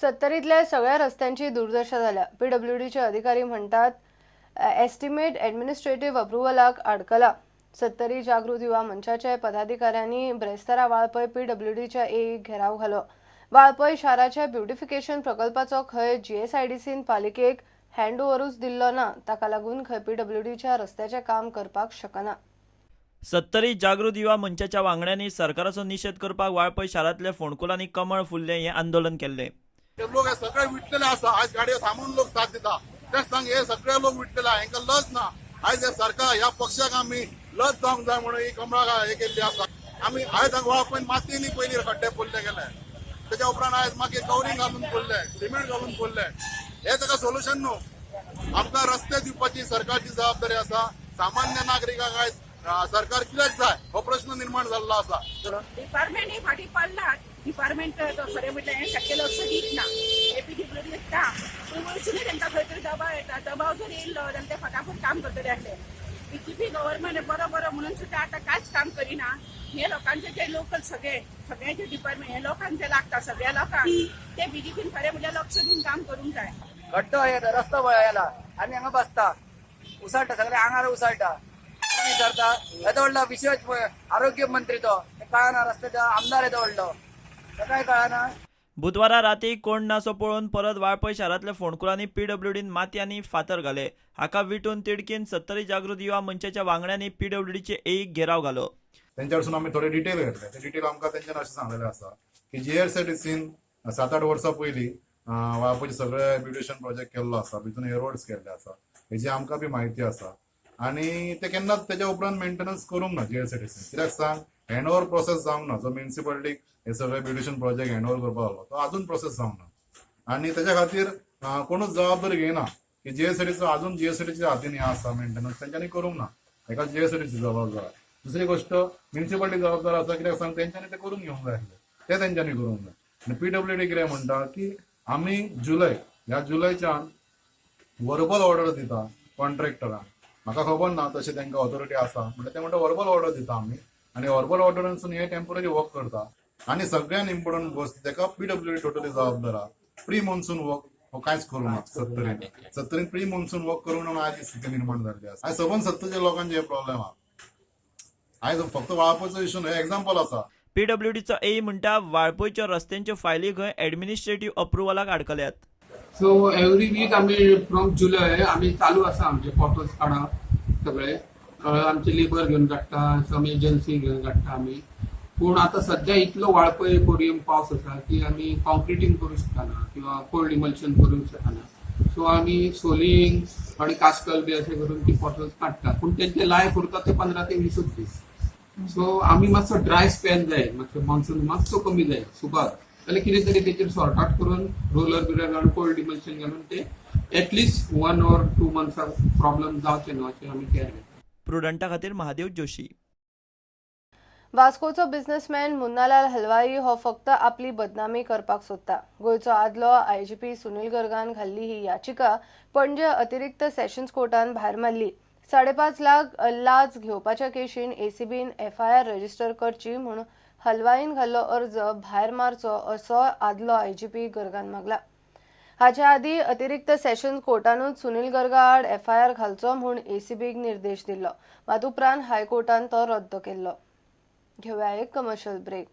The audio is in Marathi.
सत्तरीतल्या सगळ्या रस्त्यांची दुर्दशा झाल्या. पीडब्ल्यूडीचे अधिकारी म्हणतात एस्टिमेट ॲडमिनिस्ट्रेटिव्ह अप्रुव्हलाक आडकला. सत्तरी जागृत युवा मंचाच्या पदाधिकाऱ्यांनी ब्रेस्तारा वाळपय पीडब्ल्यूडीच्या घेराव घालो. वाळपय शाराच्या ब्युटिफिकेशन प्रकल्पाचो खंय जीएसआयडीसीन पालिकेक हँडओव्हरूच दिल्लो ना, ताका लागून खंय पीडब्ल्यूडीच्या रस्त्याचें काम करपाक शकना. सत्तरी जागृत युवा मंचाच्या वांगड्यांनी सरकाराचो निषेध करपाक वाळपय शारांतल्या फोंडकुलांनी कमळ फुलले हे आंदोलन केल्लें. लोक हे सगळे विटलेले आसा. आज गाडयो थांबून लोक साथ दिता. तेच सांग हे सगळे लोक विटलेले आहा. हेंका लज ना. आज हे सरकार ह्या पक्षाक आमी लज जावंक जाय म्हणून ही कमळां हे केल्ली आसा. आमी आयज वाळपय मातयेनी पयलीं खड्डे पडले गेले. त्याच्या उपरांत आयज मागीर कवरिंग घालून पडले, सिमेंट घालून पडले. हे ताका सोल्युशन न्हू. आमकां रस्ते दिवपाची सरकारची जबाबदारी आसा. सामान्य नागरिकांक आयज सरकार कित्याक जाय हो प्रश्न निर्माण जाल्लो आसा. डिपार्टमेंट ही फाटी पडला. डिपार्टमेंट खरें म्हटल्यार हे सारकें लक्ष दित ना. एपीडब्ल्यूडी येता पूण वयरसूनय तांकां खंय तरी दबाव येता. दबाव जर येयलो जाल्यार ते फटाफट काम करतले आसले. बीजेपी गव्हर्नमेंट बरो बरो म्हणून सुद्दां आतां कांयच काम करिना. हे लोकांचे जे लोकल सगळे जे डिपार्टमेंट हे लोकांचे लागता सगळ्या लोकांक ते बीजेपीन खरें म्हटल्यार लक्ष दिवन काम करूंक जाय. गड्डो येता रस्तो येला आमी हांगा बसता उसाळटा सगळे आंगार उसाळटा विचारता येदो व्हडलो विशेष आरोग्य मंत्री तो कळना रस्त्याचो आमदार येदो व्हडलो काय कळना. बुधवारा राती कोण नासो पळोवन परत वाळपय शारांतल्या फोंडकुलांनी पीडब्ल्यूडीन माती आनी फातर घाले. हाका विटून तिडकीन सत्तरी जागृत युवा मंचाच्या वांगड्यांनी पीडब्ल्यूडीचे घेराव घालो. त्यांच्या कडसून आमी थोडे डिटेल घेतले. ते डिटेल आमकां तेंच्यान अशें सांगलेलें आसा की जीएसआयडीसीन 7-8 वर्सां पयलीं वाळपयचे सगळे ब्युटिशन प्रोजेक्ट केल्लो आसा. भितून हे रोड्स केल्ले आसा. हेजी आमकां बी म्हायती आसा. आनी ते केन्नाच तेच्या उपरांत मेंटेनन्स करूंक ना जीएसआयडीसीन. कित्याक सांग हँडओव्हर प्रोसेस जावंक ना. जो म्युनिसिपालिटीक हे सगळे ब्युटिशन प्रोजेक्ट हँडओव्हर करपाक लागलो तो अजून प्रोसेस जावंक ना. आनी तेच्या खातीर कोणूच जबाबदारी घेयना की जीएसआयडीचो अजून जीएसआयडीच्या हातीन हे आसा मेंटेनन्स तेंच्यांनी करूंक ना. हेका जीएसआयडीची जबाबदार. दुसरी गोष्ट म्युनिसिपालिटी जबाबदार आसा. कित्याक सांग तेंच्यांनी ते करून घेवंक जाय आसलें. ते तेंच्यांनी करूंक जाय. आनी पीडब्ल्यूडी कितें म्हणटा की आमी ह्या जुलयच्यान वर्बल ऑर्डर दिता कॉन्ट्रॅक्टरांक. म्हाका खबर ना तशें तांकां ऑथॉरिटी आसा म्हणल्यार ते म्हणटा वर्बल ऑर्डर दिता आमी आनी वर्बल ऑर्डरांसून हे टेम्पररी वर्क करता. आनी सगळ्यान इम्पॉर्टंट गोष्ट ताका पीडब्ल्यूडी टोटली जबाबदार आहा. प्री मॉन्सून वर्क हो कांयच करूंक ना. सत्तरीन प्री मॉन्सून वर्क करूंक ना आयज स्थिती निर्माण जाल्ली आसा. आयज सबंद सत्तरच्या लोकांचे हे प्रॉब्लेम आहा. आयज फक्त वाळपयचो इशू न्हू. एग्जाम्पल आसा पीडब्ल्यूडीचो म्हणटा वाळपयच्या रस्त्यांच्यो फायली खंय ॲडमिनिस्ट्रेटिव्ह अप्रुव्हलाक आडकल्यात. सो एवरी वीक आमी फ्रॉम जुलय आमी चालू आसा आमचे फोटोज काडप सगळे. आमचे लेबर घेवन काडटा, सम एजन्सी घेवन काडटा आमी. पूण आतां सध्या इतलो वाळपय कोरयेम पावस आसा की आमी कॉन्क्रिटींग करूंक शकना किंवा कोल्ड इमल्शन करूंक शकना. सो आमी सोलिंग आनी कास्कल बी अशें करून ती फोटोज काडटा. पूण तेंचे लायफ उरता ते 15 ते 20 दीस. सो आमी मातसो ड्राय स्पॅन जाय. मातसो मॉन्सून मातसो कमी जाय सुपार जाल्यार कितें तरी तेचेर सॉर्ट आउट करून रोलर बिलर घालून कोल्ड इमल्शन घालून ते एटलिस्ट 1 or 2 months प्रॉब्लेम जावचे न्हू अशें आमी केअर घेता. प्रुडंटा खातीर महादेव जोशी. वास्कोचो बिझनेसमॅन मुन्नालाल हलवाई हो फक्त आपली बदनामी करपाक सोदता. गोंयचो आदलो आयजीपी सुनील गर्गान घाल्ली ही याचिका पणजे अतिरिक्त सेशन्स कोर्टान भायर मारली. 5.5 लाख लाच घेवपाच्या केशीन एसीबीन एफआयआर रजिस्टर करची म्हूण हलवाईन घाल्लो अर्ज भायर मारचो असो आदलो आयजीपी गर्गान मागला. हाच्या आदी अतिरिक्त सेशन्स कोर्टानूच सुनील गर्गा आड एफआयआर घालचो म्हूण एसीबीक निर्देश दिल्लो. मात उपरांत हायकोर्टान तो रद्द केल्लो. घेवया एक कमर्शियल ब्रेक.